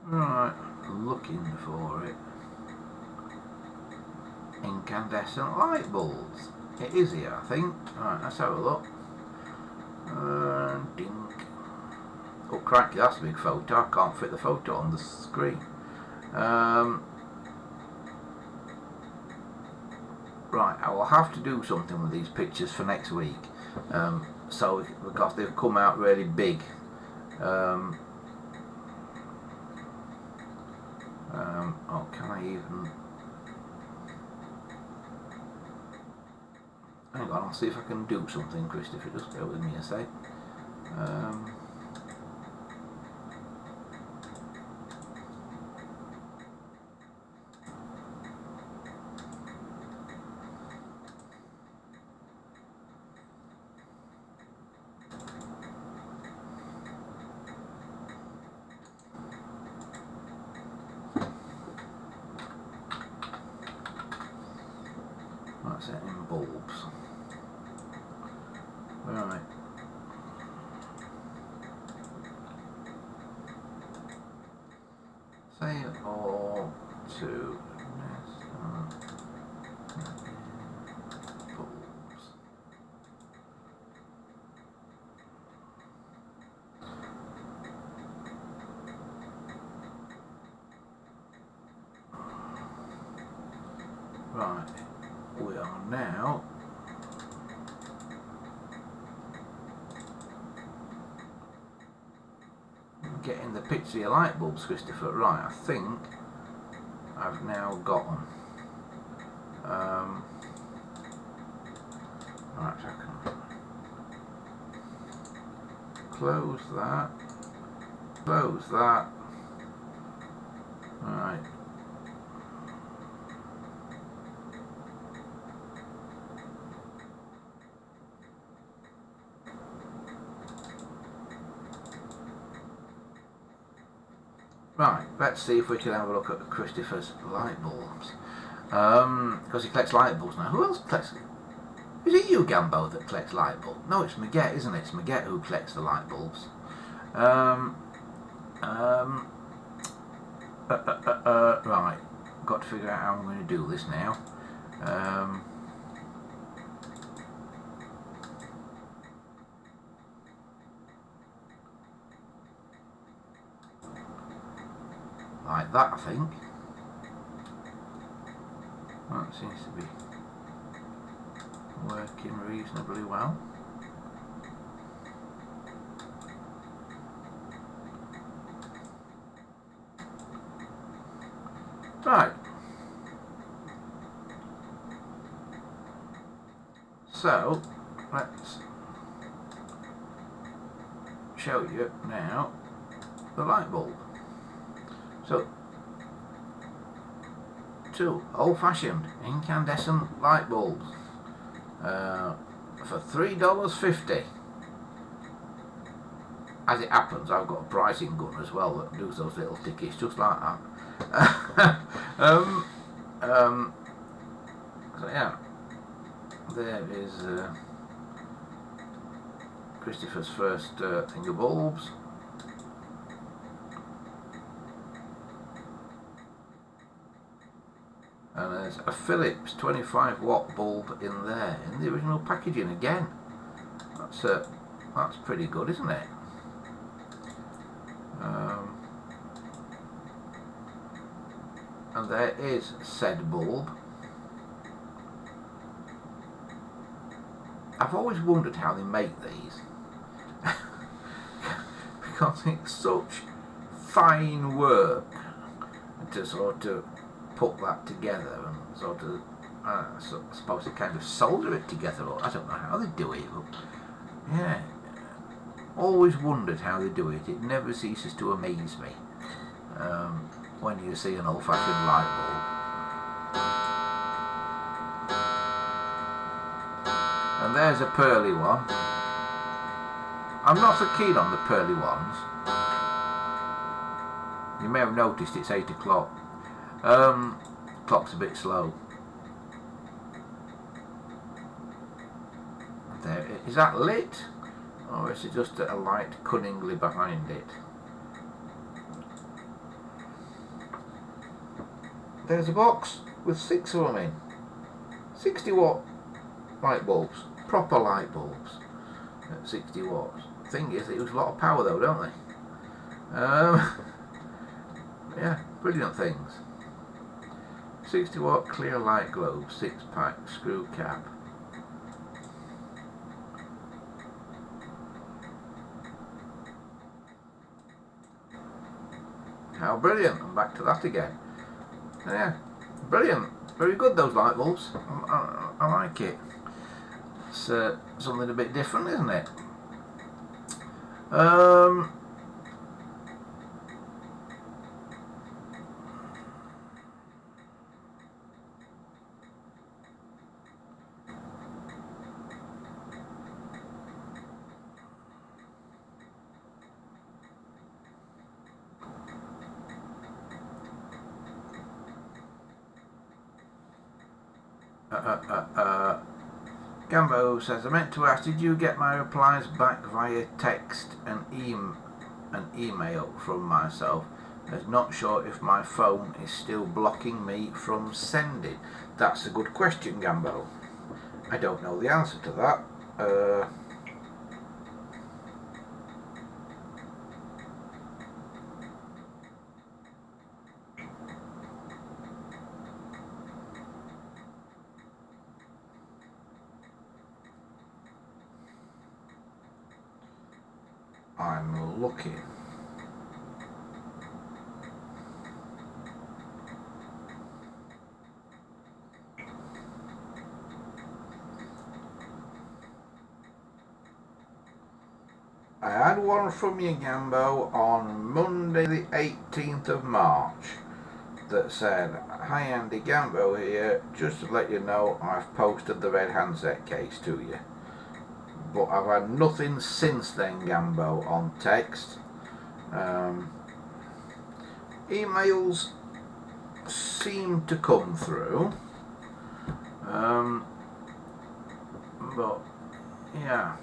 Right, looking for it. Incandescent light bulbs. It is here, I think. Right, let's have a look. Dink. Oh, cracky, that's a big photo. I can't fit the photo on the screen. Right, I will have to do something with these pictures for next week. So, because they've come out really big. Oh, can I even... Hang on, I'll see if I can do something, Christopher. Just bear with me a sec. That's it in bulbs. Right. Save all to bulbs. Right. We are now getting the picture of your light bulbs, Christopher. Right, I think I've now got them. Right, I can close that, close that. Right. Right, let's see if we can have a look at Christopher's light bulbs. Because he collects light bulbs now. Who else collects? Is it you, Gambo, that collects light bulbs? No, it's Maget, isn't it? It's Maget who collects the light bulbs. Right, got to figure out how I'm going to do this now. Like that, I think. That seems to be working reasonably well. Right. So, let's show you now the light bulb. So, two old-fashioned incandescent light bulbs for $3.50. As it happens, I've got a pricing gun as well that does those little tickets just like that. So yeah, there is Christopher's first thing of bulbs. And there's a Philips 25-watt bulb in there, in the original packaging again. That's pretty good, isn't it? And there is said bulb. I've always wondered how they make these. Because it's such fine work to sort of put that together and sort of, I suppose they kind of solder it together, or I don't know how they do it, but yeah, always wondered how they do it. It never ceases to amaze me when you see an old-fashioned light bulb. And there's a pearly one. I'm not so keen on the pearly ones. You may have noticed it's 8 o'clock. Clock's a bit slow. There, is that lit? Or is it just a light cunningly behind it? There's a box with 6 of them in. 60-watt light bulbs. Proper light bulbs at 60 watts. Thing is, they use a lot of power though, don't they? Yeah, brilliant things. 60-watt clear light globe, 6-pack, screw cap. How brilliant. I'm back to that again. Yeah, brilliant. Very good, those light bulbs. I like it. It's something a bit different, isn't it? Gambo says, I meant to ask, did you get my replies back via text and email from myself? I'm not sure if my phone is still blocking me from sending. That's a good question, Gambo. I don't know the answer to that. I'm looking. I had one from you, Gambo, on Monday the 18th of March that said, hi Andy, Gambo here, just to let you know I've posted the red handset case to you. But I've had nothing since then, Gambo, on text. Emails seem to come through. But, yeah.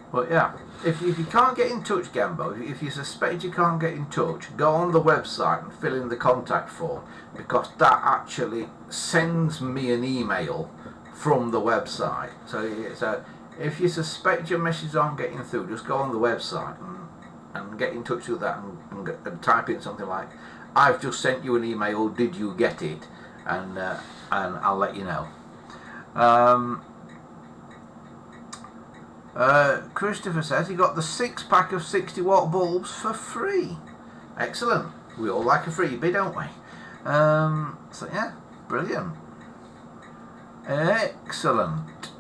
But yeah, if you can't get in touch, Gambo, if you suspect you can't get in touch, go on the website and fill in the contact form, because that actually sends me an email from the website. So if you suspect your messages aren't getting through, just go on the website and get in touch with that and type in something like, I've just sent you an email, did you get it? And I'll let you know. Christopher says he got the 6-pack of 60-watt bulbs for free. Excellent. We all like a freebie, don't we? So yeah, brilliant. Excellent.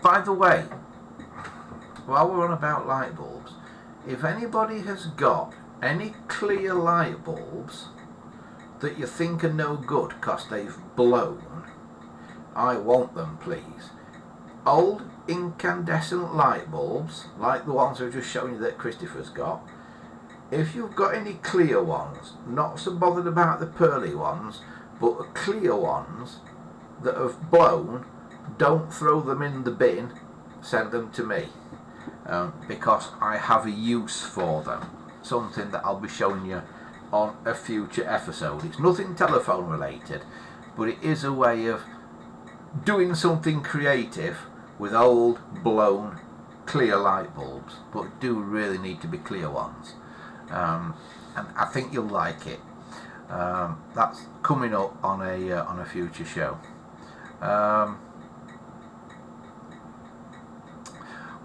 By the way, while we're on about light bulbs, if anybody has got any clear light bulbs that you think are no good because they've blown, I want them, please. Old incandescent light bulbs, like the ones I've just shown you that Christopher's got. If you've got any clear ones, not so bothered about the pearly ones, but the clear ones that have blown, don't throw them in the bin, send them to me. Because I have a use for them. Something that I'll be showing you on a future episode. It's nothing telephone related, but it is a way of doing something creative with old, blown, clear light bulbs, but do really need to be clear ones. And I think you'll like it. That's coming up on a future show.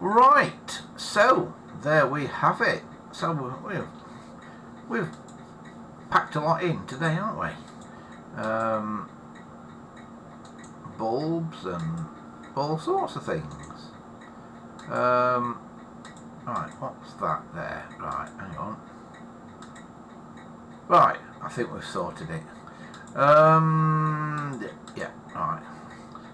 Right, so there we have it. So we've packed a lot in today, haven't we? Bulbs and all sorts of things. Right, what's that there? Right, hang on. Right, I think we've sorted it. Yeah, right.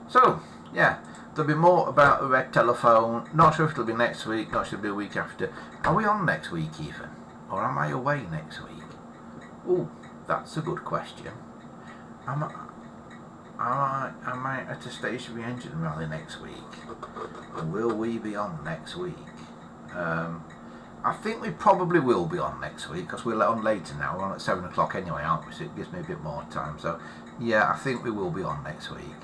So, yeah, there'll be more about the red telephone. Not sure if it'll be next week, not sure it'll be a week after. Are we on next week even? Or am I away next week? Oh, that's a good question. Am I at a stationary engine rally next week? Will we be on next week? I think we probably will be on next week because we're on later now. We're on at 7 o'clock anyway, aren't we? So it gives me a bit more time. So yeah, I think we will be on next week.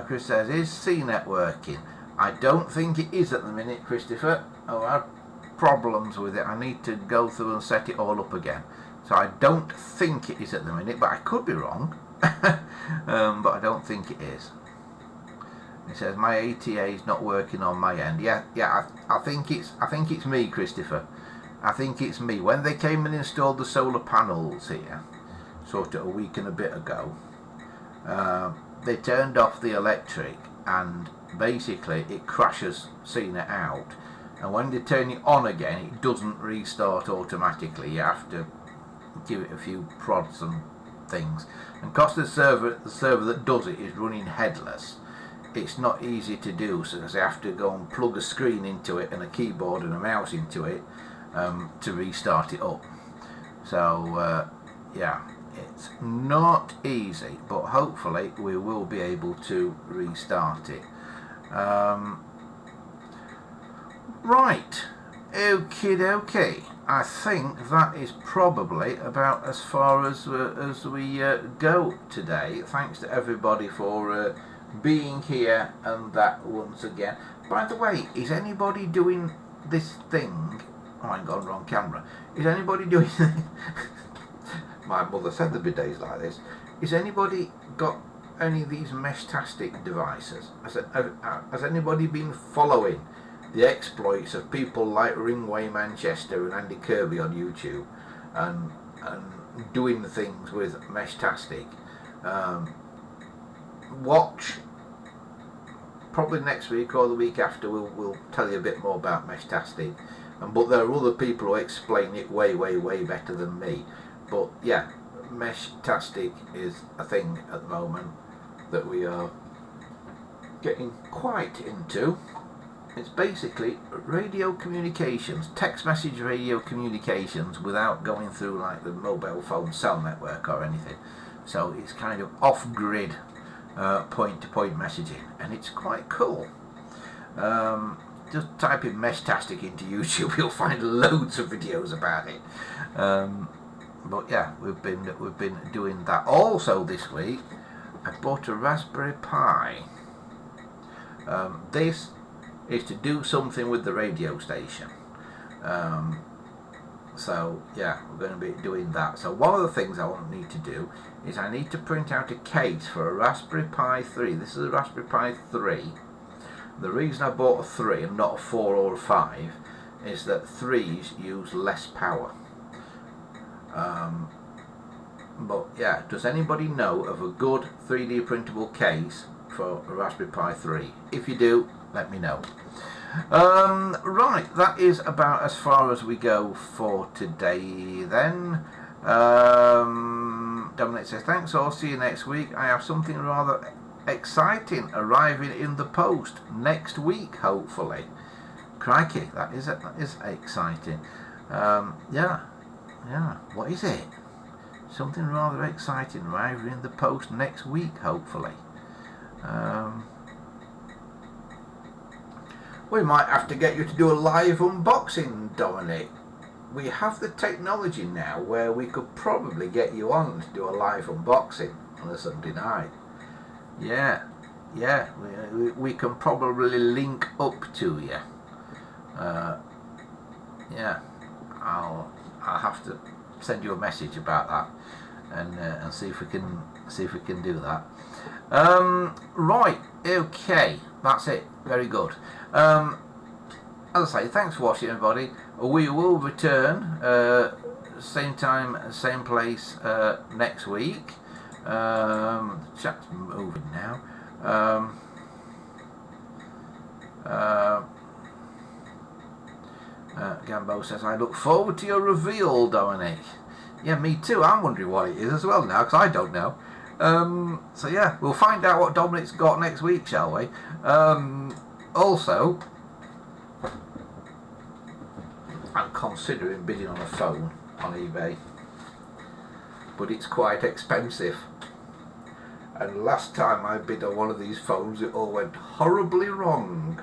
Chris says, is CNET working? I don't think it is at the minute, Christopher. Oh, I have problems with it. I need to go through and set it all up again. So I don't think it is at the minute, but I could be wrong. but I don't think it is. It says my ATA is not working on my end. Yeah, I think it's me, Christopher. I think it's me. When they came and installed the solar panels here, sort of a week and a bit ago, they turned off the electric, and basically it crashes seeing it out. And when they turn it on again, it doesn't restart automatically. You have to give it a few prods and things. And because the server that does it is running headless, it's not easy to do, so they have to go and plug a screen into it and a keyboard and a mouse into it to restart it up. So yeah, it's not easy, but hopefully we will be able to restart it. Right, okie dokie. I think that is probably about as far as we go today. Thanks to everybody for being here and that once again. By the way, is anybody doing this thing? Oh, I ain't gone wrong camera. Is anybody doing my mother said there'd be days like this. Is anybody got any of these Meshtastic devices? Has anybody been following the exploits of people like Ringway Manchester and Andy Kirby on YouTube and doing things with Meshtastic? Watch, probably next week or the week after we'll tell you a bit more about Meshtastic, but there are other people who explain it way better than me. But yeah, Meshtastic is a thing at the moment that we are getting quite into. It's basically radio communications, text message radio communications, without going through like the mobile phone cell network or anything. So it's kind of off-grid point-to-point messaging, and it's quite cool. Just type in Meshtastic into YouTube, you'll find loads of videos about it. But yeah, we've been doing that. Also this week, I bought a Raspberry Pi. This is to do something with the radio station. So yeah, we're going to be doing that. So one of the things I will need to do is I need to print out a case for a Raspberry Pi 3. This is a Raspberry Pi 3. The reason I bought a 3 and not a 4 or a 5 is that 3s use less power. But yeah, does anybody know of a good 3D printable case for a Raspberry Pi 3? If you do, let me know. Right, that is about as far as we go for today then. Dominic says, thanks all, see you next week. I have something rather exciting arriving in the post next week, hopefully. Crikey, that is exciting. Yeah, what is it? Something rather exciting arriving in the post next week, hopefully. We might have to get you to do a live unboxing, Dominic. We have the technology now where we could probably get you on to do a live unboxing on a Sunday night. Yeah, we can probably link up to you. Yeah, I'll have to send you a message about that and see if we can do that. Right, okay, that's it. Very good. As I say, thanks for watching, everybody. We will return same time, same place next week. Chat's moving now. Gambo says, I look forward to your reveal, Dominic. Yeah, me too. I'm wondering what it is as well now, because I don't know. So yeah, we'll find out what Dominic's got next week, shall we? Also, I'm considering bidding on a phone on eBay, but it's quite expensive. And last time I bid on one of these phones, it all went horribly wrong.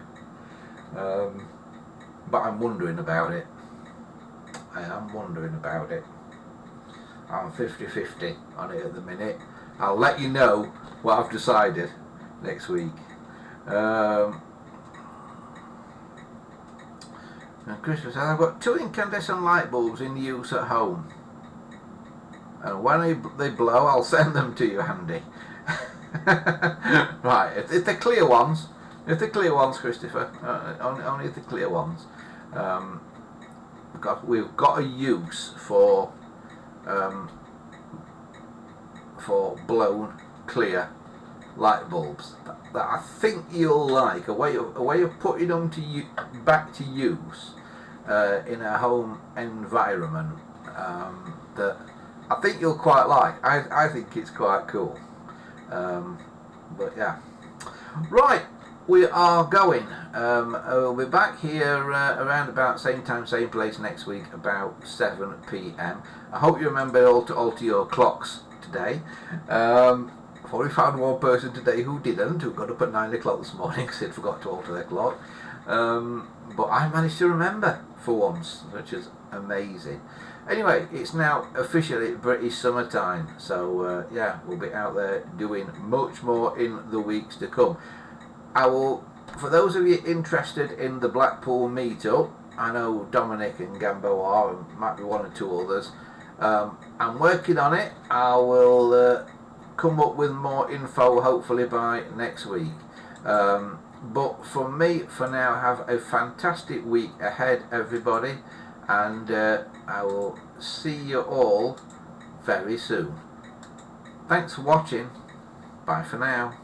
But I'm wondering about it. I am wondering about it. I'm 50-50 on it at the minute. I'll let you know what I've decided next week. And Christopher says, I've got 2 incandescent light bulbs in use at home. and when they blow, I'll send them to you, Andy. Right, if they're clear ones, Christopher, only if they're clear ones. We've got a use for blown clear light bulbs that I think you'll like. A way of putting them back to use in a home environment that I think you'll quite like. I think it's quite cool. But yeah, right, we are going. We'll be back here around about same time, same place next week, about 7 p.m. I hope you remember to alter your clocks today. Probably found one person today who didn't, who got up at 9 o'clock this morning because they'd forgot to alter their clock. But I managed to remember for once, which is amazing. Anyway, it's now officially British summertime, so yeah, we'll be out there doing much more in the weeks to come. I will, for those of you interested in the Blackpool meetup, I know Dominic and Gambo are, and might be one or two others. I'm working on it. I will come up with more info hopefully by next week. But for me, for now, have a fantastic week ahead, everybody, and I will see you all very soon. Thanks for watching. Bye for now.